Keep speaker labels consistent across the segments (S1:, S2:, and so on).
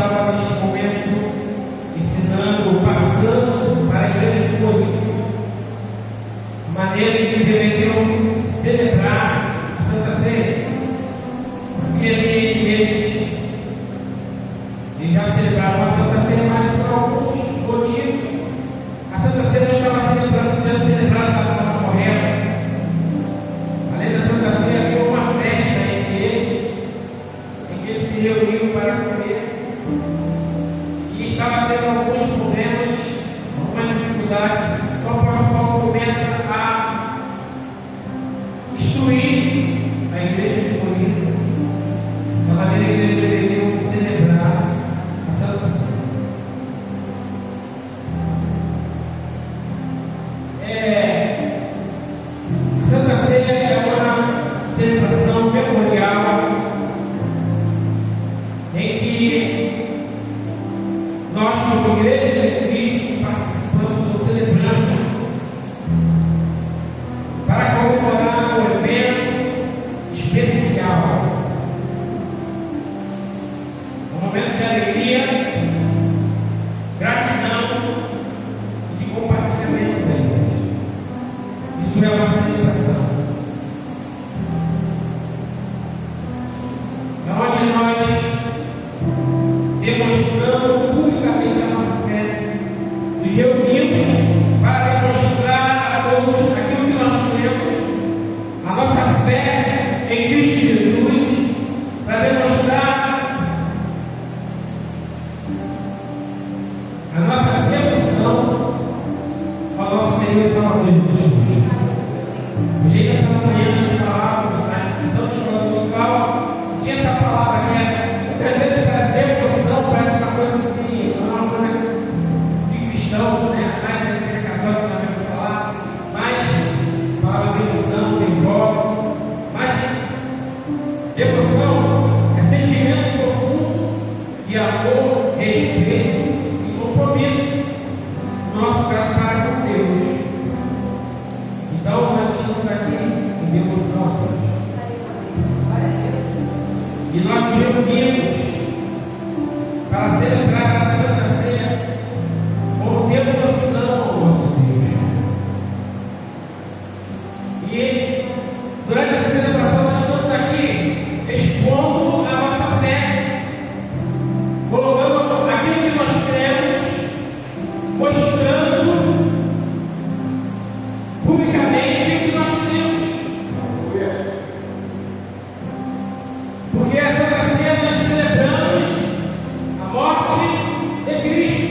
S1: estava neste momento ensinando, passando para a igreja de Corinto a maneira em que deveriam celebrar a Santa Ceia, porque eles já celebravam a Santa Ceia, mas por alguns motivos a Santa Ceia não estava sendo celebrada, estava morrendo. Além da Santa Ceia, havia uma festa entre eles, em que eles se reuniam para comer, e estava tendo alguns problemas, algumas dificuldades. Então o apóstolo Paulo começa a instruir a igreja de Corinto da maneira que eles deveriam celebrar a Santa Ceia. A Santa Ceia é uma celebração memorial em que nós, como igreja de Cristo, participamos ou celebramos para comemorar um evento especial, um momento de alegria, gratidão e de compartilhamento da igreja. Isso é uma celebração. É onde nós demonstramos publicamente a nossa fé, nos reunimos para demonstrar a todos aquilo que nós temos, a nossa fé em Cristo Jesus, para demonstrar a nossa devoção ao nosso Senhor e Salvador Jesus. Hoje, pela manhã, nós falávamos na inscrição de escola musical, tinha essa palavra que muitas vezes para devoção parece uma coisa assim, não é uma coisa de cristão, né? Mais da igreja católica nós vamos falar, mas a palavra devoção, devoto, mas devoção é sentimento profundo de amor, respeito e compromisso no nosso caso para com Deus. Então nós estamos aqui em devoção a Deus. E nós nos reunimos para celebrar a Santa Ceia com devoção ao nosso Deus. E durante essa celebração nós estamos aqui expondo a nossa fé, colocando aquilo que nós cremos, mostrando publicamente o que nós cremos. Porque a Santa Ceia nós celebramos a morte de Cristo.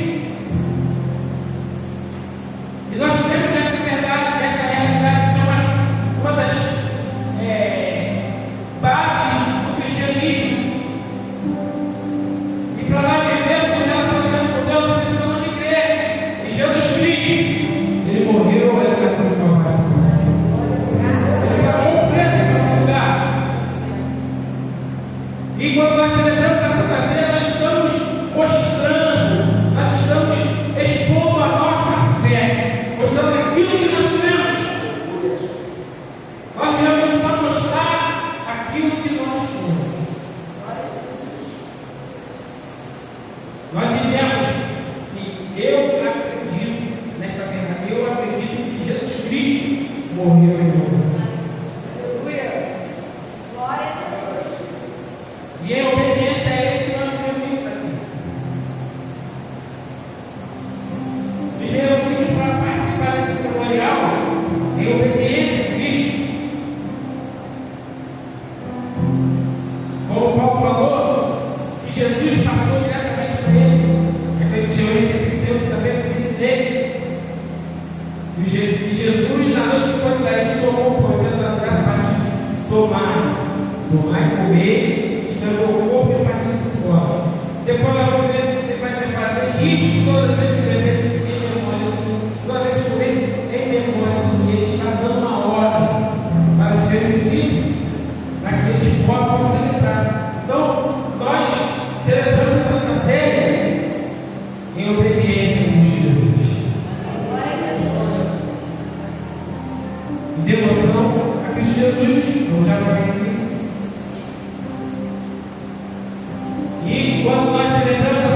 S1: E nós temos essa verdade, essa realidade, que são uma das bases do cristianismo. E para nós vivermos um relacionamento com Deus, precisamos de crer em Jesus Cristo. Ele morreu, ele matou o Calvário. Ele pagou um preço em nosso lugar. E quando nós celebramos a Santa Ceia, nós estamos mostrando, nós estamos expondo a nossa fé, mostrando aquilo que nós cremos. Nós devemos só mostrar aquilo que nós cremos. Nós dizemos que eu acredito nesta verdade, eu acredito que Jesus Cristo morreu em meu lugar. E em obediência a Ele que nós nos reunimos aqui. Nos reunimos para participar desse memorial em obediência a Cristo. Como Paulo falou, que Jesus passou diretamente para ele. Aquele que eu recebi também que eu ensinei. E Jesus, na noite que foi traído, tomou o poder da graça para nos tomar e comer. O corpo e partido por fora. Depois nós vamos fazer isso todas as vezes que beber em memória, toda vez que comer em memória, porque Ele está dando uma ordem para os seus discípulos, para que eles possam celebrar. Então, nós celebramos a Santa Ceia em obediência a Jesus. Em devoção a Cristo Jesus, como já falei aqui. E quando nós celebramos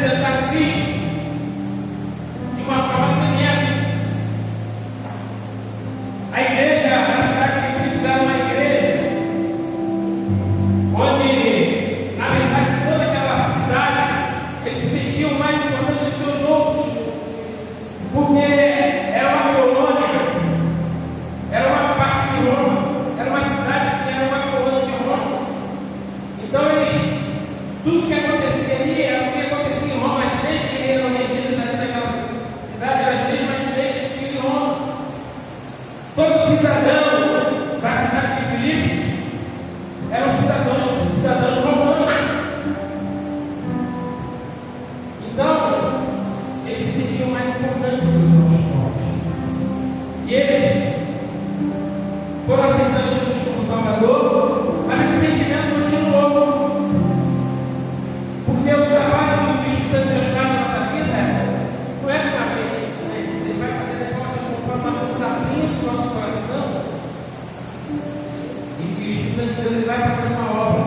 S1: representar Cristo de uma forma tremenda. A igreja, a cidade de Filipos era uma igreja onde, na verdade, toda aquela cidade, eles se sentiam mais importantes do que os outros, porque era uma colônia, era uma parte de Roma, era uma cidade que era uma colônia de Roma. Então tudo que acontecia ali era o que acontecia em Roma. As leis que eram regidas ali naquela cidade eram as mesmas leis que tinha em Roma. Todo cidadão da cidade de Filipos eram cidadãos romanos. Então, eles se sentiam mais importantes do que os outros povos. E eles foram aceitando Jesus como Salvador, mas esse sentimento continuou. Porque o trabalho que o Espírito Santo Deus faz na nossa vida não é de uma vez, né? Ele vai fazer depois conforme nós vamos abrindo o nosso coração, e o Espírito Santo Deus ele vai fazendo uma obra.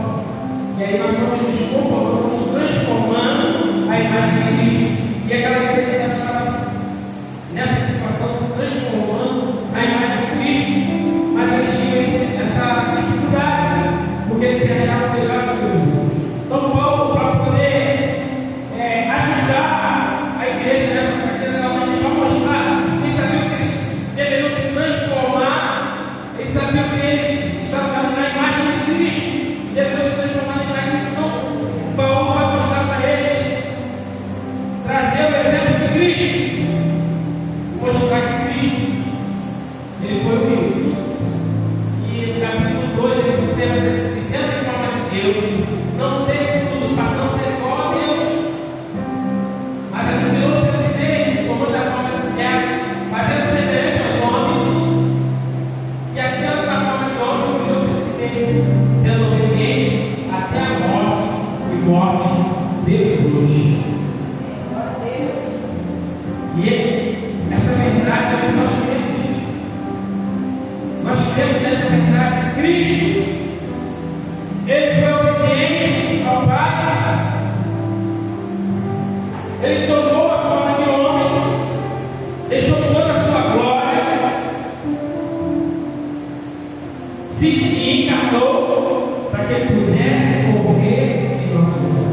S1: E aí nós vamos nos transformando a imagem de Cristo. E aquela igreja estava nessa situação se transformando a imagem de Cristo, mas eles tinham essa dificuldade, porque eles se achavam melhor que Deus. Então Paulo, para poder ajudar a igreja nessa fraqueza, para mostrar, eles sabiam que eles deveriam se transformar, eles sabiam que eles estavam na imagem de Cristo, deveriam se transformar na imagem de Cristo. Então, Paulo vai mostrar para eles, trazer o exemplo de Cristo, mostrar que Cristo, ele foi humilde. E no capítulo 2, ele observa que sendo em forma de Deus, não tem usurpação ser igual a Deus, mas revelou-se a si mesmo, tomando a forma de servo, fazendo semelhante aos homens, e achando na forma de homem, revelou-se a si mesmo, sendo obediente até a morte e morte de cruz. E essa verdade é o que nós temos. Nós temos essa verdade de Cristo. Ele foi obediente ao Pai. Ele tomou a forma de homem, deixou toda a sua glória, se encarnou para que ele pudesse morrer em nosso lugar.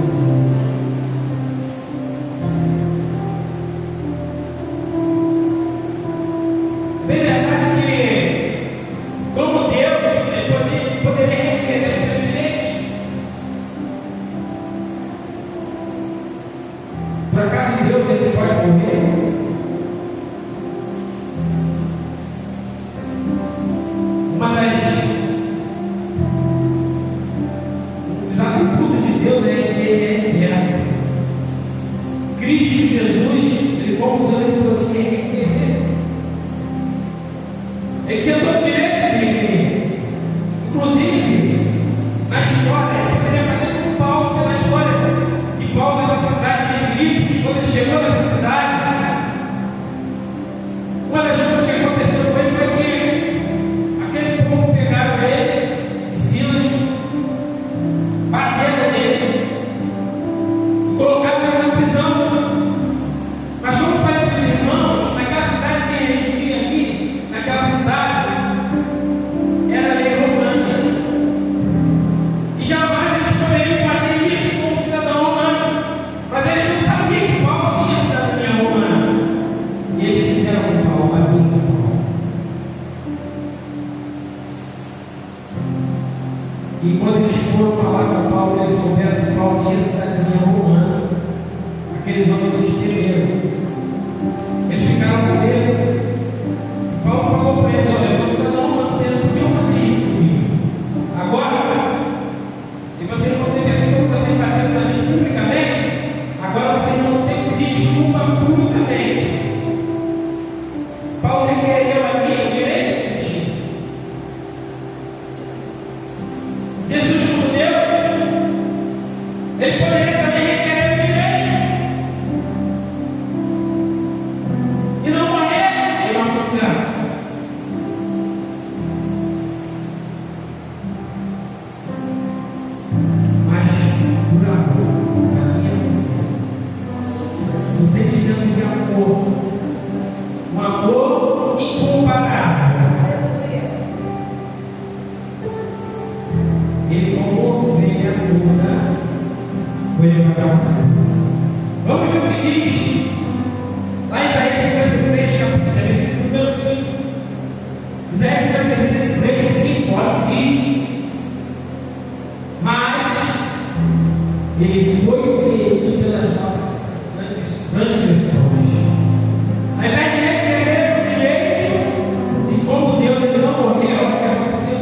S1: Bem verdade que, como Deus, ele poderia requerer os seus direitos. Por acaso Deus ele pode morrer? Um dos atributos de Deus é que ele é eterno. Cristo Jesus, ele como Deus, ele poderia requerer. Ele tinha todo o direito de requerer. Inclusive, na história, ele poderia fazer com Paulo pela história de Paulo nessa cidade de Filipos, quando ele chegou nessa cidade. Uma das coisas que aconteceu com ele foi que aquele povo pegaram ele, Silas, bateram nele, colocaram ele na prisão. Mas como eu falei para os irmãos, naquela cidade que ele tinha aqui, naquela cidade, era lei romana. E jamais eles poderiam fazer isso com um cidadão romano. Mas eles não sabiam que Paulo tinha cidadania romana. E eles fizeram com Paulo a língua. E quando eles foram falar com Paulo, eles souberam que Paulo tinha cidadania romana. Aqueles homens eles temeram. Eles ficaram com medo. Paulo falou para ele: olha, eu sou cidadão romano, vocês não podiam fazer isso comigo. Agora, e vocês vão ter que, assim como vocês bateram na gente publicamente, agora vocês vão ter que pedir desculpa publicamente. Paulo requereu a mim o direito que tinha. Jesus, como Deus, ele poderia também requerer o direito. amor. Um amor incomparável. Ele, como ovelha muda, foi levantado. Vamos ver o que diz lá em Isaías 53, versículo número 5. Isaías 53, 5, olha o que diz. Mas ele foi ferido pelas nossas transgressões. Ao invés de requerer o direito de como Deus, ele não morreu, é o que aconteceu.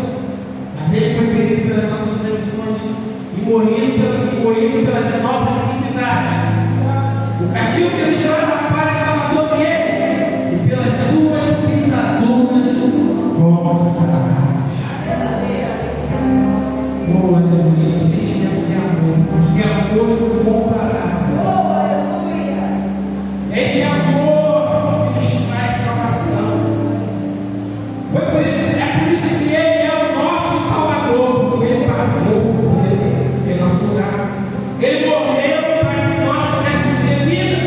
S1: Mas ele foi ferido pelas nossas transgressões e moído pelas nossas iniquidades. O castigo que nos traz a paz estava sobre ele, e pelas suas pisaduras fomos sarados. Oh, aleluia, sentimento de amor incomparável. Este amor que nos traz salvação. É por isso que ele é o nosso Salvador, porque ele pagou em nosso lugar. Ele morreu para que nós pudéssemos ter vida.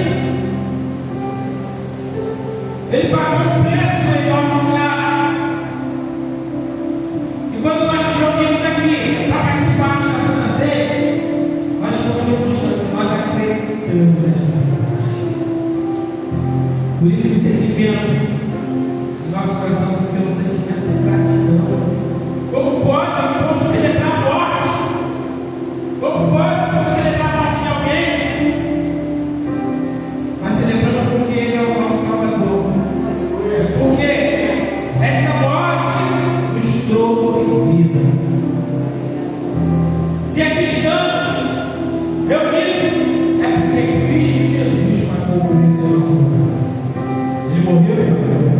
S1: Ele pagou o preço em nosso lugar. E quando nós nos reunimos aqui para participar da Santa Ceia, nós estamos demonstrando, nós acreditamos nesta verdade. Por isso o sentimento do nosso coração tem que ser um sentimento de gratidão. Como pode celebrar a morte? Como pode celebrar a morte de alguém? Mas celebrando porque ele é o nosso Salvador. Porque esta morte nos trouxe vida. Se aqui estamos reunidos, é porque Cristo Jesus pagou por isso em nosso lugar. Ele morreu em nosso lugar.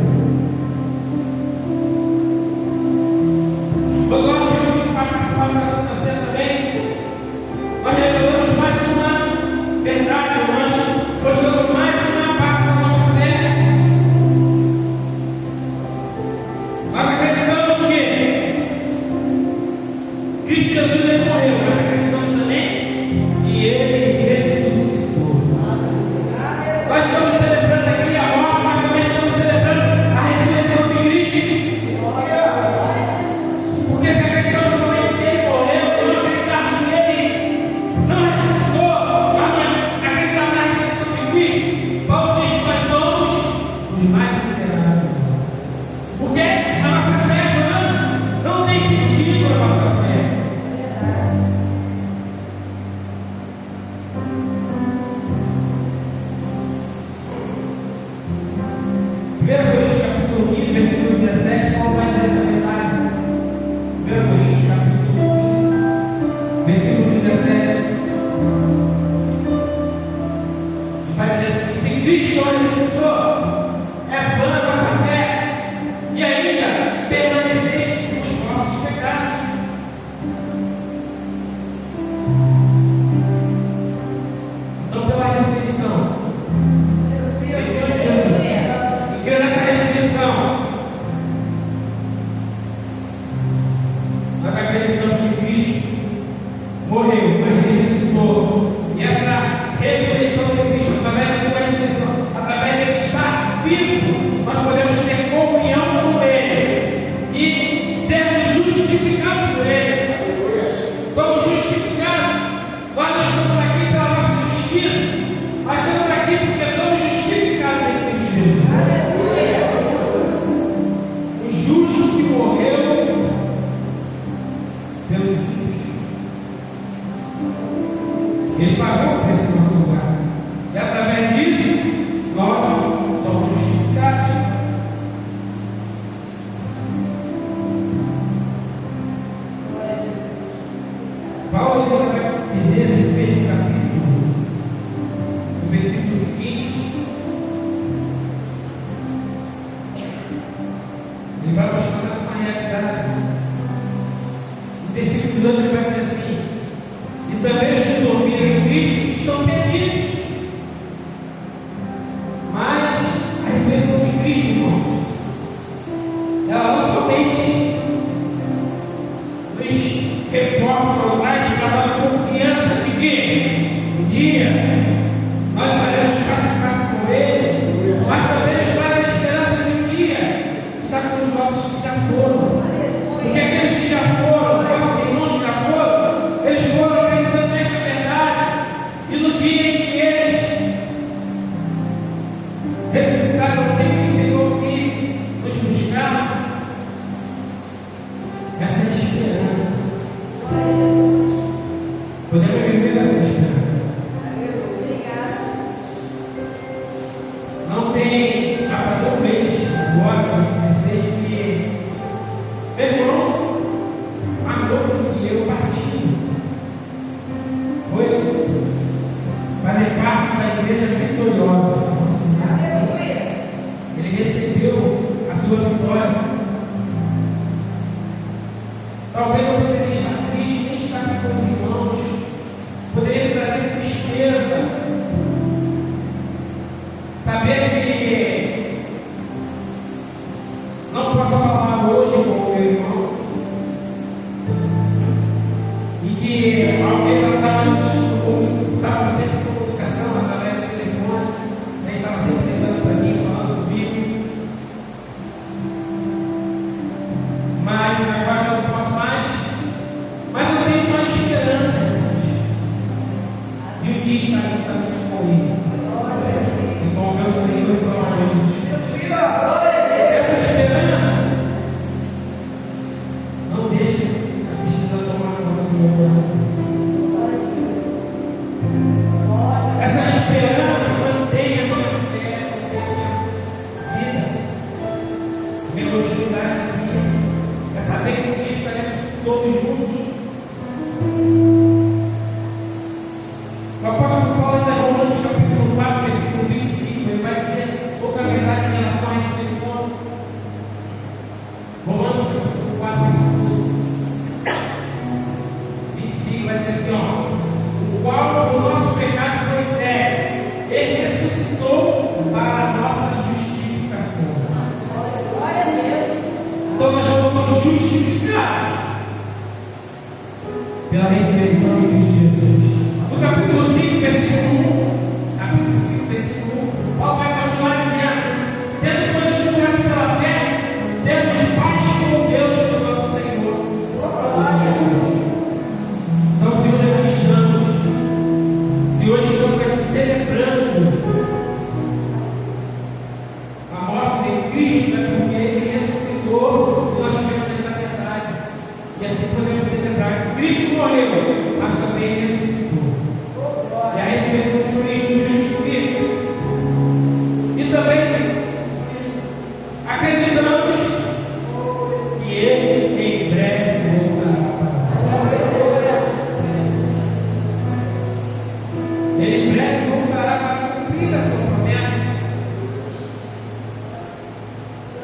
S1: Quando nós reunimos para participar da Santa Ceia também, nós revelamos mais uma verdade, nós mostramos mais uma parte da nossa fé. Nós acreditamos que Cristo Jesus ele morreu, nós acreditamos também que ele ressuscitou. Nós estamos celebrando aqui a morte, mas também estamos celebrando a ressurreição de Cristo. Porque se acreditamos somente que ele morreu, não acreditamos que ele não ressuscitou, nós acreditamos na ressurreição de Cristo, Paulo diz que nós somos os mais miseráveis. Porque a nossa fé não tem sentido a nossa fé. Primeiro Coríntios capítulo 15, versículo 17, Paulo vai dizer essa verdade. 1 Coríntios capítulo 15, versículo 17. E vai dizer assim: se Cristo não ressuscitou, é vã a nossa fé, e ainda permaneceis nos vossos pecados. Então, pela ressurreição, e nessa ressurreição, nós acreditamos que Cristo morreu, mas ele ressuscitou. E essa ressurreição de Cristo, através da sua ressurreição, através dele estar vivo, nós podemos ter comunhão com ele e sermos justificados por ele. Somos justificados. Nós não estamos aqui pela nossa justiça, nós estamos aqui porque somos justificados em Cristo Jesus. O justo que morreu pelos justos. Ele pagou o preço em nosso lugar. E através disso, nós somos justificados. Paulo vai dizer nesse mesmo capítulo, no versículo seguinte, ele vai mostrar uma realidade. No versículo 2 ele vai dizer assim: e também os que dormiram em Cristo estão perdidos. Mas a ressurreição de Cristo, irmãos, ela não somente nos reforça ou traz para nós confiança de que um dia nós estaremos face a face com Ele, E no dia em que eles ressuscitaram, no dia que o Senhor que nos buscar, essa é a esperança. Podemos viver essa esperança. Não tem a fazer um mês, agora, que meu irmão, mais novo do que eu, partiu. Foi fazer parte da igreja vitoriosa. Ele recebeu a sua vitória. Talvez eu poderia estar triste, nem estar com os irmãos. Poderia trazer tristeza. Saber que não posso falar hoje com o meu irmão. E que talvez ela estava sempre em comunicação através do telefone. Ele estava sempre ligando para mim, falando comigo. Mas agora eu não posso mais. Mas eu tenho uma esperança de um dia estar juntamente com ele. E com o meu Senhor e Salvador Jesus. Essa esperança não deixa a tristeza tomar conta do meu coração. Essa esperança mantém a minha fé, a minha vida, a minha continuidade na vida. É saber que um dia estaremos todos juntos. O apóstolo Paulo, em Romanos capítulo 4, versículo 25, ele vai dizer outra verdade em relação à ressurreição. Romanos capítulo 4, versículo 25, vai dizer assim, o qual o nosso pecado foi eterno, ele ressuscitou para a nossa justificação. Glória a Deus. Então nós somos justificados pela ressurreição de Cristo Jesus. No capítulo 5, versículo 1, Paulo vai continuar dizendo: sendo justificados pela fé, temos paz com Deus do nosso Senhor. Então, se hoje aqui celebrando a morte de Cristo, é porque Ele ressuscitou e nós tivemos esta verdade. E assim podemos celebrar que Cristo morreu, mas também ressuscitou. E a ressurreição de Cristo nos justifica. E também acreditamos que Ele em breve voltará. Ele em breve voltará para cumprir a sua promessa.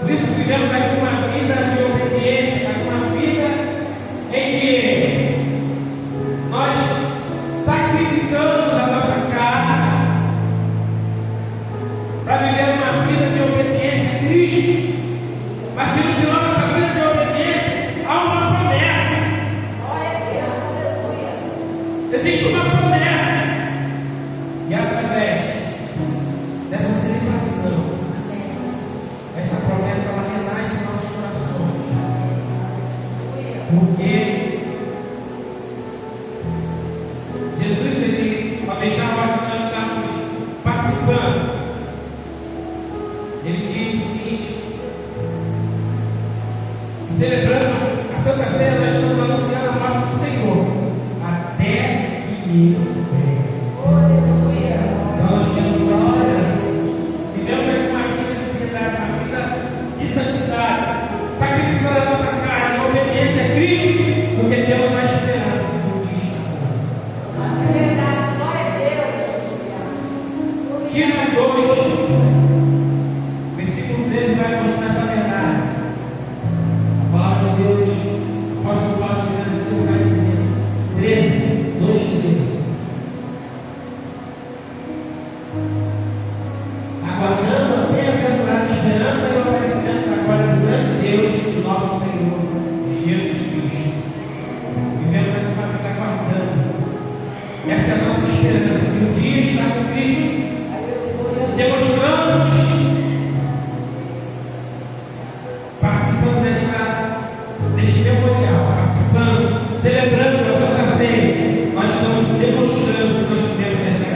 S1: Por isso vivemos aqui uma vida de obediência, uma vida em que nós sacrificamos a nossa carne para viver uma vida de obediência a Cristo, mas que no final dessa vida de obediência há uma promessa. Existe uma promessa, e através dessa celebração, esta promessa ela renasce em nossos corações, porque Jesus, ele, ao deixar que nós estamos participando, ele diz o seguinte: celebrando a Santa Ceia, nós estamos anunciando a morte do Senhor até que Ele venha. Então nós temos uma esperança. Vivemos aqui uma vida de piedade, uma vida de santidade, sacrificando a nossa carne em obediência a Cristo, porque temos a esperança de um dia estar com Ele. É verdade, glória a Deus. Tito 2, versículo 13 vai mostrar essa verdade. A palavra de Deus, o apóstolo Paulo vai dizer, 13, 2, 13. Aguardando a bem-aventurada esperança e o aparecimento da glória do grande Deus e do nosso Senhor Jesus Cristo. Vivemos aqui para ficar aguardando. Essa é a nossa esperança, de um dia estar com Cristo, demonstrando-nos, participando deste memorial, participando, celebrando a Santa Ceia. Nós estamos demonstrando que nós temos esta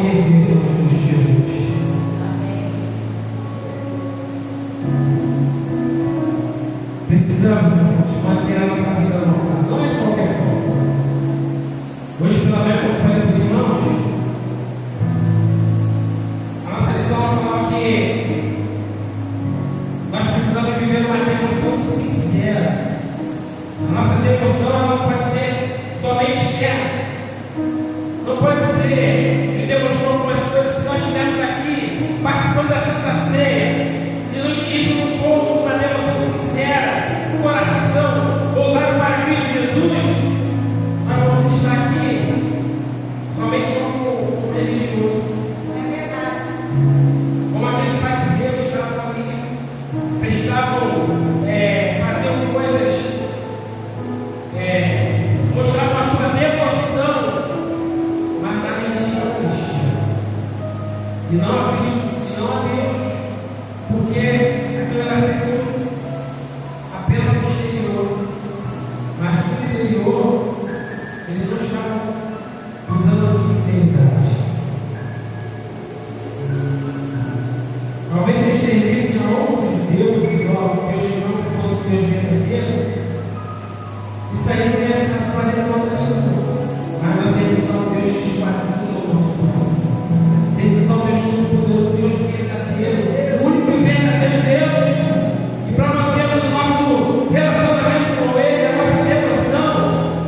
S1: resistência ao Cristo Jesus. Precisamos manter a nossa vida normal, não é de qualquer forma. Hoje, pela manhã, como eu falei para os irmãos, a nossa lição fala que nós precisamos viver uma devoção sincera. A nossa devoção não pode ser somente externa. Não pode ser, ele demonstrou algumas coisas. Se nós estivermos aqui participando da Santa Ceia, e no início não for uma devoção sincera, coração voltado para Cristo Jesus, nós vamos estar aqui somente como religioso. É verdade. Como aqueles fariseus que estavam ali, estavam fazendo coisas, mostravam a sua devoção, mas na religião cristã, e não a Cristo, e não a Deus, porque aquilo era feito apenas no exterior, mas no interior eles não estavam usando a sinceridade. Talvez eles servissem a outros deuses, ou a Deus que não fosse Deus verdadeiro, e saíram dessa fazendo outra coisa. Mas nós temos um Deus que esquadrinha o nosso coração. Temos um Deus todo-poderoso, Deus verdadeiro, o único e verdadeiro Deus. E para mantermos o nosso relacionamento com Ele, a nossa devoção,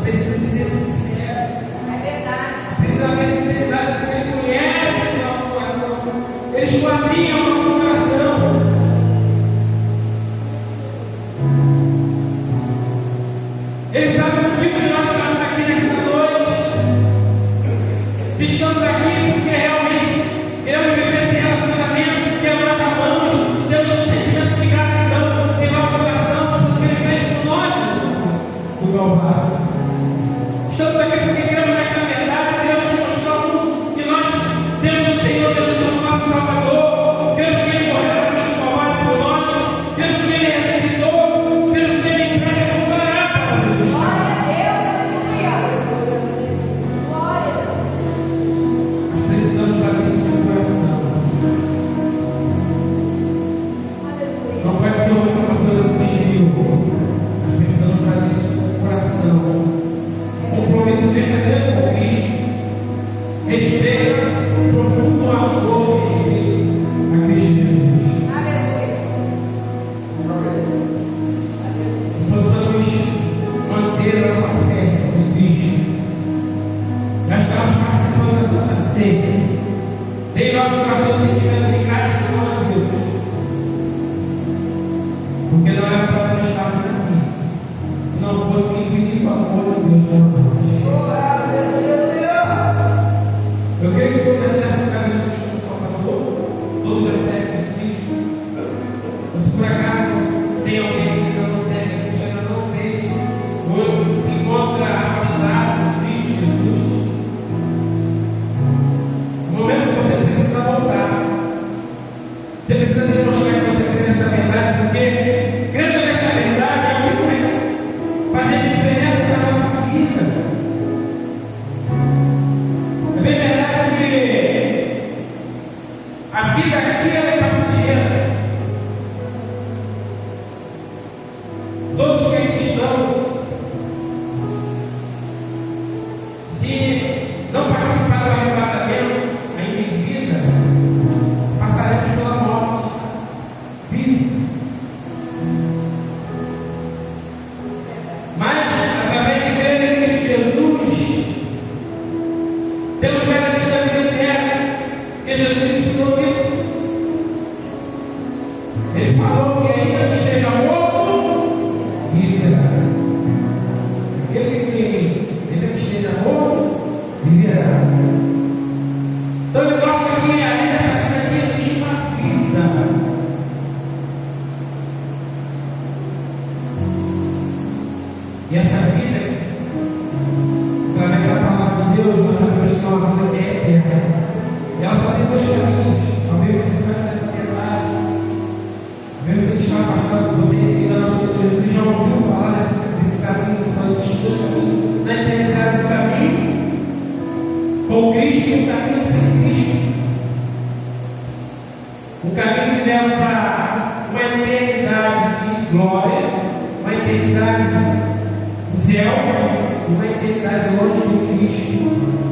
S1: precisa ser sincero. É verdade. Precisa haver sinceridade, porque Ele conhece o nosso coração. Ele esquadrinha o nosso coração. Ele sabe o motivo de nós estarmos aqui nesta noite. Se estamos aqui porque realmente queremos viver esse relacionamento, porque nós amamos, temos um sentimento de gratidão em nosso coração, porque Ele fez por nós o Calvário. Estamos aqui porque queremos esta verdade, queremos demonstrar ao mundo que nós temos o Senhor Jesus como nosso Salvador, queremos que Ele morreu naquele Calvário por nós, queremos que Ele ressuscitou, queremos que Ele entregue como para Deus. Glória a Deus, aleluia. Glória. Nós precisamos fazer isso no coração. Aleluia. Não pode ser uma coisa do exterior. Nós precisamos fazer isso no coração. Compromisso verdadeiro com Cristo. Respeito, profundo amor e respeito a Cristo Jesus. Aleluia. Que possamos manter a nossa fé em Cristo. Já estamos participando da Santa Ceia. Tem nosso coração sentimento de gratidão a Deus. Porque não era para nós estarmos aqui. Se não fosse o infinito amor de Deus por nós. Eu creio que todos já aceitaram Jesus como Salvador. Todos já servem a Cristo. Mas se por acaso tem alguém que ainda não serve a Cristo, ainda não fez, ou se encontra afastado de Cristo Jesus, no momento que você precisa voltar, você precisa demonstrar que você crê nessa verdade, porque crendo nessa verdade é o que vai fazer diferença na nossa vida. É bem verdade que a vida aqui é passageira. Todos que aqui estão, se não participar do arrebatamento ainda em vida, passaremos pela morte física. Mas, através de crer em Cristo Jesus, temos garantia da vida eterna, porque Jesus ensinou isso. Ele falou que ainda que esteja morto, viverá. Aquele que ainda que esteja morto, viverá. Então ele mostra que além dessa vida aqui existe uma vida. E essa vida, através da palavra de Deus, nós sabemos que é uma vida eterna. E ela só tem dois caminhos. Talvez você saiba dessa verdade. Talvez você está afastado, você ainda não sei Jesus, já ouviu falar desse caminho, só existem dois caminhos. Na eternidade, o caminho com Cristo e o caminho sem Cristo. leva para uma eternidade de glória, uma eternidade no céu, uma eternidade longe de Cristo.